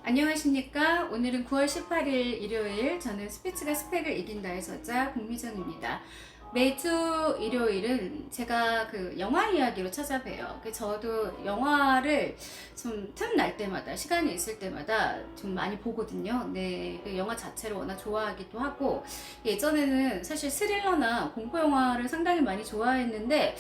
안녕하십니까. 오늘은 9월 18일 일요일, 저는 스피츠가 스펙을 이긴다의 저자 공미정입니다. 매주 일요일은 제가 그 영화 이야기로 찾아봬요. 저도 영화를 좀 틈날 때마다, 시간이 있을 때마다 좀 많이 보거든요. 네, 그 영화 자체를 워낙 좋아하기도 하고, 예전에는 사실 스릴러나 공포 영화를 상당히 많이 좋아했는데,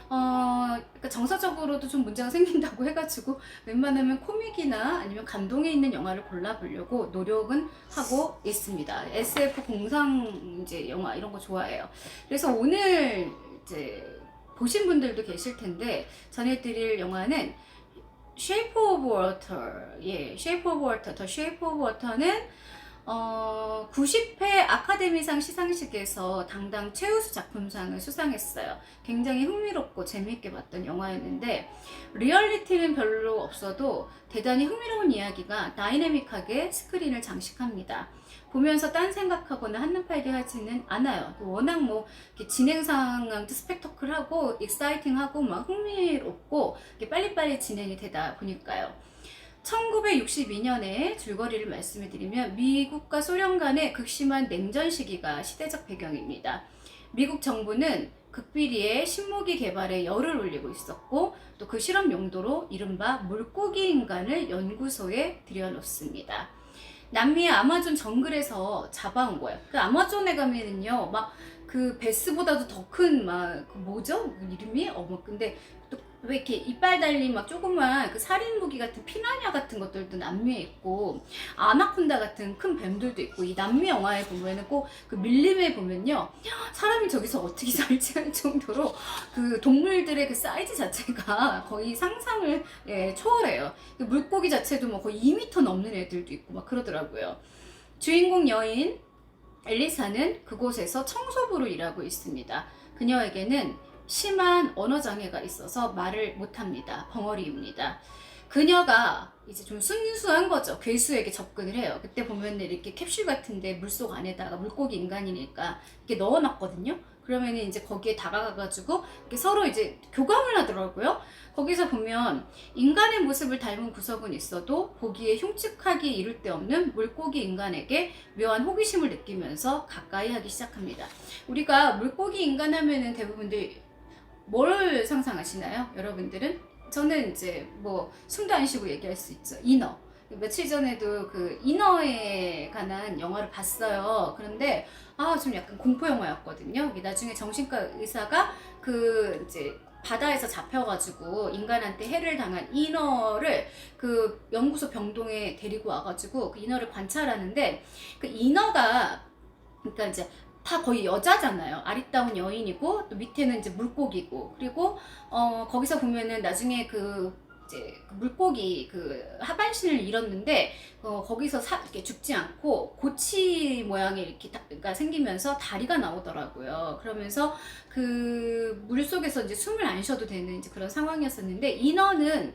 그러니까 정서적으로도 좀 문제가 생긴다고 해가지고 웬만하면 코믹이나 아니면 감동에 있는 영화를 골라보려고 노력은 하고 있습니다. SF 공상 이제 영화 이런 거 좋아해요. 그래서 오늘 이제 보신 분들도 계실 텐데 전해드릴 영화는 Shape of Water. 예, Shape of Water. The Shape of Water는 90회 아카데미상 시상식에서 당당 최우수 작품상을 수상했어요. 굉장히 흥미롭고 재미있게 봤던 영화였는데 리얼리티는 별로 없어도 대단히 흥미로운 이야기가 다이내믹하게 스크린을 장식합니다. 보면서 딴 생각하거나 한눈 팔게 하지는 않아요. 워낙 뭐 진행 상황도 스펙터클하고 익사이팅하고 막 흥미롭고 빨리빨리 진행이 되다 보니까요. 1962년에 줄거리를 말씀을 드리면 미국과 소련 간의 극심한 냉전 시기가 시대적 배경입니다. 미국 정부는 극비리에 신무기 개발에 열을 올리고 있었고 또 그 실험 용도로 이른바 물고기 인간을 연구소에 들여놓습니다. 남미의 아마존 정글에서 잡아온 거예요. 그 아마존에 가면은요, 막 그 베스보다도 더 큰 막 그 뭐죠? 그 이름이? 근데 또 왜 이렇게 이빨 달린 막 조그만 그 살인 무기 같은 피라냐 같은 것들도 남미에 있고 아나콘다 같은 큰 뱀들도 있고 이 남미 영화에 보면은 꼭 그 밀림에 보면요 사람이 저기서 어떻게 살지 할 정도로 그 동물들의 그 사이즈 자체가 거의 상상을 초월해요. 그 물고기 자체도 뭐 거의 2m 넘는 애들도 있고 막 그러더라고요. 주인공 여인 엘리사는 그곳에서 청소부로 일하고 있습니다. 그녀에게는 심한 언어장애가 있어서 말을 못합니다. 벙어리입니다. 그녀가 이제 좀 순수한 거죠. 괴수에게 접근을 해요. 그때 보면 이렇게 캡슐 같은데 물속 안에다가 물고기 인간이니까 이렇게 넣어놨거든요. 그러면 이제 거기에 다가가가지고 이렇게 서로 이제 교감을 하더라고요. 거기서 보면 인간의 모습을 닮은 구석은 있어도 보기에 흉측하기 이를 데 없는 물고기 인간에게 묘한 호기심을 느끼면서 가까이 하기 시작합니다. 우리가 물고기 인간 하면은 대부분들 뭘 상상하시나요? 여러분들은? 저는 이제 뭐 숨도 안 쉬고 얘기할 수 있죠. 이너. 며칠 전에도 그 이너에 관한 영화를 봤어요. 그런데 좀 약간 공포 영화였거든요. 나중에 정신과 의사가 그 이제 바다에서 잡혀가지고 인간한테 해를 당한 이너를 그 연구소 병동에 데리고 와가지고 그 이너를 관찰하는데 그 이너가 그러니까 이제 다 거의 여자잖아요. 아리따운 여인이고 또 밑에는 이제 물고기고 그리고 거기서 보면은 나중에 그 이제 그 물고기 그 하반신을 잃었는데 거기서 이렇게 죽지 않고 고치 모양의 이렇게 가 생기면서 다리가 나오더라고요. 그러면서 그 물속에서 이제 숨을 안 쉬어도 되는 이제 그런 상황이었었는데 인어는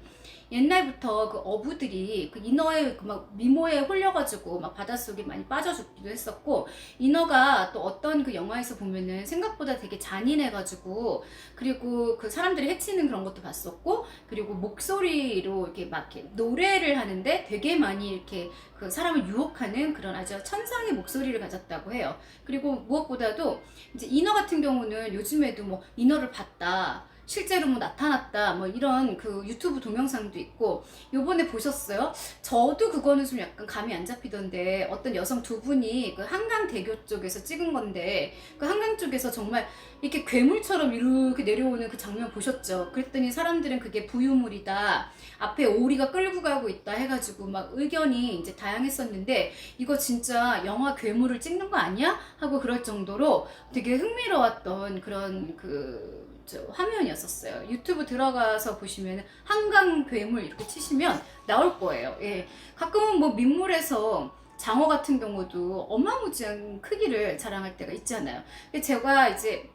옛날부터 그 어부들이 그 인어의 그 막 미모에 홀려가지고 막 바닷속에 많이 빠져 죽기도 했었고 인어가 또 어떤 그 영화에서 보면은 생각보다 되게 잔인해가지고 그리고 그 사람들이 해치는 그런 것도 봤었고 그리고 목소리로 이렇게 막 이렇게 노래를 하는데 되게 많이 이렇게 그 사람을 유혹하는 그런 아주 천상의 목소리를 가졌다고 해요. 그리고 무엇보다도 이제 인어 같은 경우는 요즘에도 뭐 인어를 봤다. 실제로 뭐 나타났다 뭐 이런 그 유튜브 동영상도 있고 요번에 보셨어요? 저도 그거는 좀 약간 감이 안 잡히던데 어떤 여성 두 분이 그 한강대교 쪽에서 찍은 건데 그 한강 쪽에서 정말 이렇게 괴물처럼 이렇게 내려오는 그 장면 보셨죠? 그랬더니 사람들은 그게 부유물이다 앞에 오리가 끌고 가고 있다 해가지고 막 의견이 이제 다양했었는데 이거 진짜 영화 괴물을 찍는 거 아니야? 하고 그럴 정도로 되게 흥미로웠던 그런 그 화면이었었어요. 유튜브 들어가서 보시면 한강 괴물 이렇게 치시면 나올 거예요. 예. 가끔은 뭐 민물에서 장어 같은 경우도 어마무지한 크기를 자랑할 때가 있잖아요. 제가 이제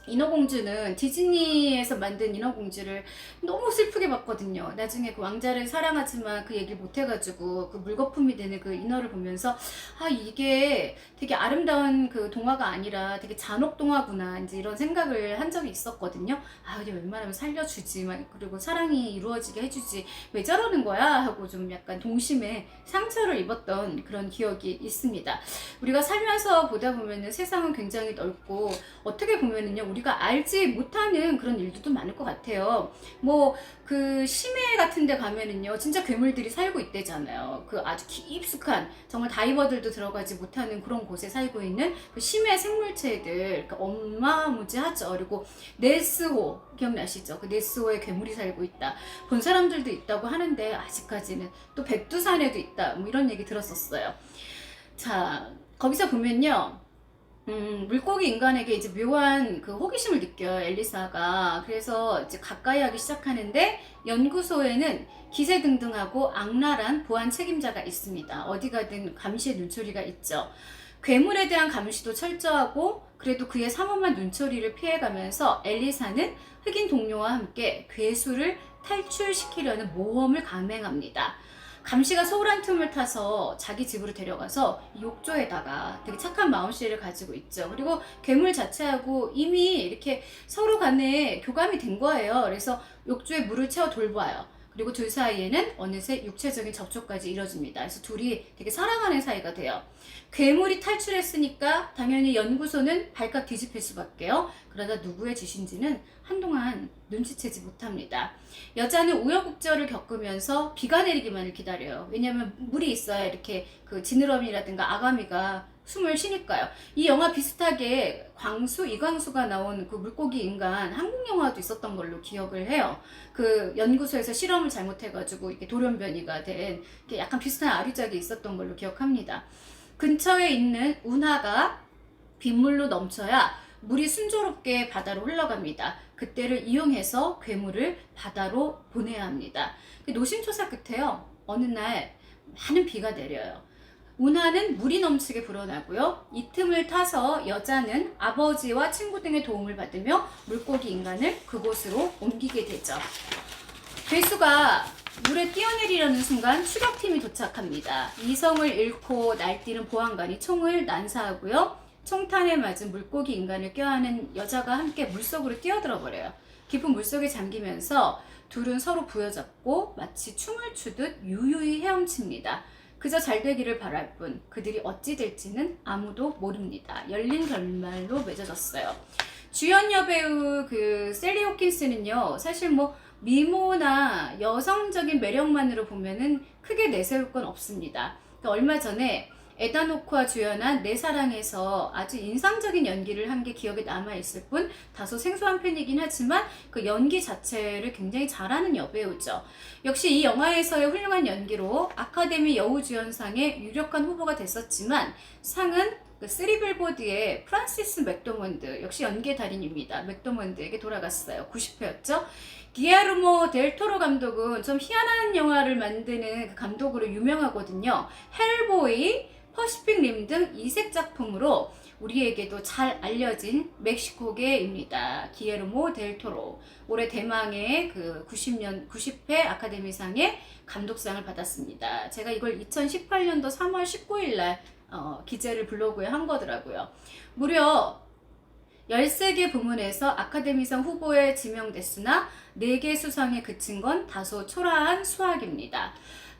인어공주는 디즈니에서 만든 인어공주를 너무 슬프게 봤거든요. 나중에 그 왕자를 사랑하지만 그 얘기를 못해가지고 그 물거품이 되는 그 인어를 보면서 아 이게 되게 아름다운 그 동화가 아니라 되게 잔혹 동화구나 이제 이런 생각을 한 적이 있었거든요. 아 이게 웬만하면 살려주지 그리고 사랑이 이루어지게 해주지 왜 저러는 거야 하고 좀 약간 동심에 상처를 입었던 그런 기억이 있습니다. 우리가 살면서 보다 보면은 세상은 굉장히 넓고 어떻게 보면은요 우리가 알지 못하는 그런 일들도 많을 것 같아요. 뭐 그 심해 같은 데 가면은요 진짜 괴물들이 살고 있대잖아요. 그 아주 깊숙한 정말 다이버들도 들어가지 못하는 그런 곳에 살고 있는 그 심해 생물체들 그러니까 어마무지하죠. 그리고 네스호 기억나시죠? 그 네스호에 괴물이 살고 있다 본 사람들도 있다고 하는데 아직까지는 또 백두산에도 있다 뭐 이런 얘기 들었었어요. 자 거기서 보면요 물고기 인간에게 이제 묘한 그 호기심을 느껴요, 엘리사가. 그래서 이제 가까이 하기 시작하는데, 연구소에는 기세등등하고 악랄한 보안 책임자가 있습니다. 어디 가든 감시의 눈초리가 있죠. 괴물에 대한 감시도 철저하고, 그래도 그의 삼엄한 눈초리를 피해가면서 엘리사는 흑인 동료와 함께 괴수를 탈출시키려는 모험을 감행합니다. 감시가 소홀한 틈을 타서 자기 집으로 데려가서 욕조에다가 되게 착한 마음씨를 가지고 있죠. 그리고 괴물 자체하고 이미 이렇게 서로 간에 교감이 된 거예요. 그래서 욕조에 물을 채워 돌봐요. 그리고 둘 사이에는 어느새 육체적인 접촉까지 이뤄집니다. 그래서 둘이 되게 사랑하는 사이가 돼요. 괴물이 탈출했으니까 당연히 연구소는 발칵 뒤집힐 수밖에요. 그러다 누구의 짓인지는 한동안 눈치채지 못합니다. 여자는 우여곡절을 겪으면서 비가 내리기만을 기다려요. 왜냐하면 물이 있어야 이렇게 그 지느러미라든가 아가미가 숨을 쉬니까요. 이 영화 비슷하게 이광수가 나온 그 물고기 인간 한국 영화도 있었던 걸로 기억을 해요. 그 연구소에서 실험을 잘못해가지고 이렇게 돌연변이가 된 약간 비슷한 아류작이 있었던 걸로 기억합니다. 근처에 있는 운하가 빗물로 넘쳐야 물이 순조롭게 바다로 흘러갑니다. 그때를 이용해서 괴물을 바다로 보내야 합니다. 노심초사 끝에요. 어느 날 많은 비가 내려요. 운하는 물이 넘치게 불어나고요. 이 틈을 타서 여자는 아버지와 친구 등의 도움을 받으며 물고기 인간을 그곳으로 옮기게 되죠. 괴수가 물에 뛰어내리려는 순간 추격팀이 도착합니다. 이성을 잃고 날뛰는 보안관이 총을 난사하고요. 총탄에 맞은 물고기 인간을 껴안은 여자가 함께 물속으로 뛰어들어 버려요. 깊은 물속에 잠기면서 둘은 서로 부여잡고 마치 춤을 추듯 유유히 헤엄칩니다. 그저 잘 되기를 바랄 뿐 그들이 어찌 될지는 아무도 모릅니다. 열린 결말로 맺어졌어요. 주연 여배우 그 셀리 호킨스는요 사실 뭐 미모나 여성적인 매력만으로 보면은 크게 내세울 건 없습니다. 얼마 전에 에단 호크와 주연한 내 사랑에서 아주 인상적인 연기를 한 게 기억에 남아있을 뿐 다소 생소한 편이긴 하지만 그 연기 자체를 굉장히 잘하는 여배우죠. 역시 이 영화에서의 훌륭한 연기로 아카데미 여우주연상의 유력한 후보가 됐었지만 상은 그 3빌보드의 프란시스 맥도먼드 역시 연기의 달인입니다. 맥도먼드에게 돌아갔어요. 90회였죠. 기에르모 델 토로 감독은 좀 희한한 영화를 만드는 그 감독으로 유명하거든요. 헬보이, 퍼시픽 림 등 이색 작품으로 우리에게도 잘 알려진 멕시코계입니다. 기에르모 델 토로. 올해 대망의 그 90회 아카데미상의 감독상을 받았습니다. 제가 이걸 2018년도 3월 19일 날 기재를 블로그에 한 거더라고요. 무려 13개 부문에서 아카데미상 후보에 지명됐으나 4개 수상에 그친 건 다소 초라한 수학입니다.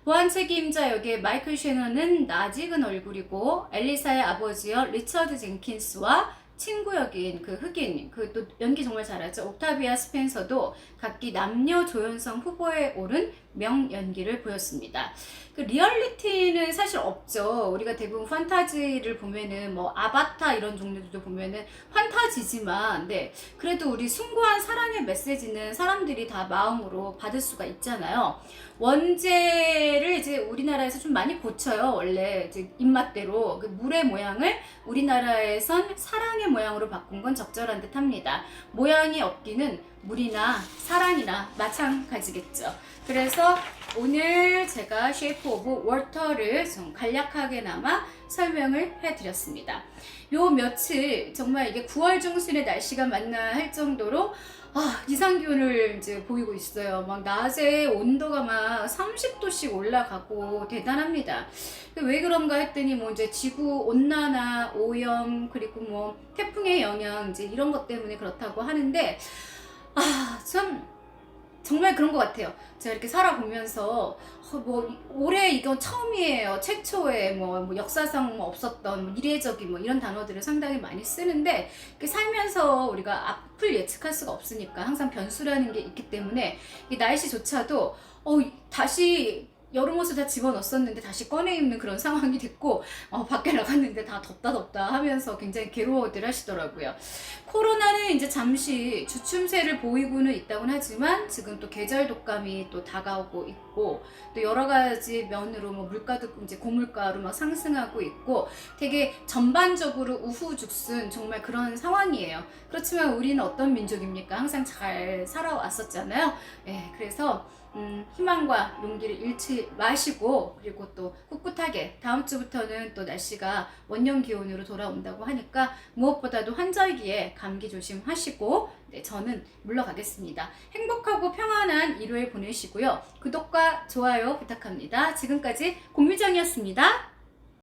보안 책임자 역의 마이클 셰넌은 낯익은 얼굴이고 엘리사의 아버지여 리처드 젠킨스와 친구 역인 그 흑인 그 또 연기 정말 잘하죠. 옥타비아 스펜서도 각기 남녀 조연상 후보에 오른 명연기를 보였습니다. 그 리얼리티는 사실 없죠. 우리가 대부분 판타지를 보면은 뭐 아바타 이런 종류들도 보면은 판타지지만 네 그래도 우리 숭고한 사랑의 메시지는 사람들이 다 마음으로 받을 수가 있잖아요. 원제를 이제 우리나라에서 좀 많이 고쳐요. 원래 이제 입맛대로 그 물의 모양을 우리나라에선 사랑의 모양으로 바꾼 건 적절한 듯 합니다. 모양이 없기는 물이나 사랑이나 마찬가지겠죠. 그래서 오늘 제가 쉐이프 오브 워터를 좀 간략하게나마 설명을 해드렸습니다. 요 며칠 정말 이게 9월 중순에 날씨가 맞나 할 정도로 이상기온을 이제 보이고 있어요. 막 낮에 온도가 막 30도씩 올라가고 대단합니다. 왜 그런가 했더니 뭐 이제 지구 온난화, 오염, 그리고 뭐 태풍의 영향 이제 이런 것 때문에 그렇다고 하는데 참 정말 그런 것 같아요. 제가 이렇게 살아보면서 뭐 올해 이건 처음이에요. 최초의 뭐 역사상 뭐 없었던 뭐 이례적인 뭐 이런 단어들을 상당히 많이 쓰는데 이렇게 살면서 우리가 앞을 예측할 수가 없으니까 항상 변수라는 게 있기 때문에 이 날씨조차도 다시 여름 옷을 다 집어넣었었는데 다시 꺼내 입는 그런 상황이 됐고 밖에 나갔는데 다 덥다 하면서 굉장히 괴로워들 하시더라고요. 코로나는 이제 잠시 주춤세를 보이고는 있다곤 하지만 지금 또 계절 독감이 또 다가오고 있고 또 여러 가지 면으로 뭐 물가도 이제 고물가로 막 상승하고 있고 되게 전반적으로 우후죽순 정말 그런 상황이에요. 그렇지만 우리는 어떤 민족입니까? 항상 잘 살아왔었잖아요. 그래서 희망과 용기를 잃지 마시고 그리고 또 꿋꿋하게 다음 주부터는 또 날씨가 원년 기온으로 돌아온다고 하니까 무엇보다도 환절기에 감기 조심하시고 저는 물러가겠습니다. 행복하고 평안한 일요일 보내시고요. 구독과 좋아요 부탁합니다. 지금까지 공유정이었습니다.